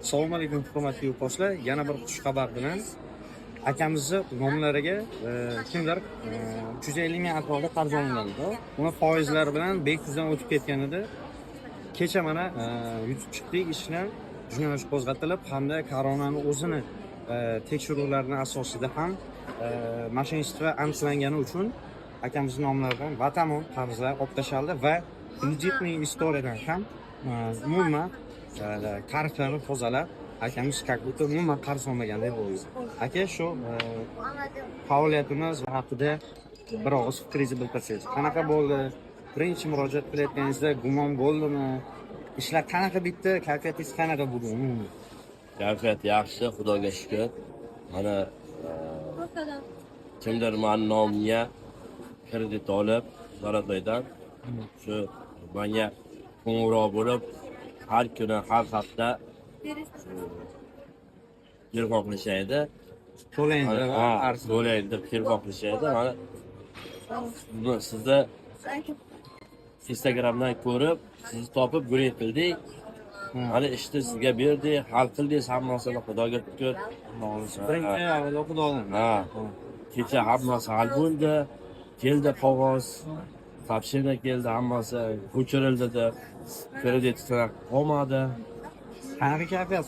Assalomu alaykum hurmatli yurtdoshlar. Yana bir xushxabar bilan akamizni nomlariga kimlar 350 ming atrofida qarz olgandi. Uni foizlari bilan 500 dan o'tib ketgan edi. Kecha mana yutib chiqdik ishni jinoyat qo'zg'atilib hamda koronani o'zini tekshiruvlarning asosida ham mashinistva aniqlangani uchun akamizning nomlaridan batamom qarzlar olib tashlandi va kreditning istoriyadan ham umuman tariflarni tozalab akamiz как будто umuman qarz olmagandek bo'ldi. Aka shu faoliyatimiz haqida bir og'iz fikringizni bildirsangiz. Qanaqa bo'ldi? Birinchi murojaat qilayotganingizda gumon bo'ldimi? Ishlar qanaqa bitdi? Kayfiyatingiz qanaqa bo'ldi umuman? Kayfiyat yaxshi, Xudoga shukr. Mana kimdir meni nomimga kredit olib, Zaratoydan shu menga qo'ng'iroq bo'lib, har kuni, har hafta girvoqlashaydi. To'laydi, to'laydi deb girvoqlashaydi. Mana sizni Instagramdan ko'rib, sizni topib gurung qildik. Mana ishni sizga berdik, hal qildingiz hammasini, Xudoga shukr. Birinchi avval Xudodan. Kecha hammasi hal bo'ldi. Keldi qog'oz, topshiriq keldi, hammasi ko'chirildi deb kredit qolmadi. Qanaqa kayfiyat?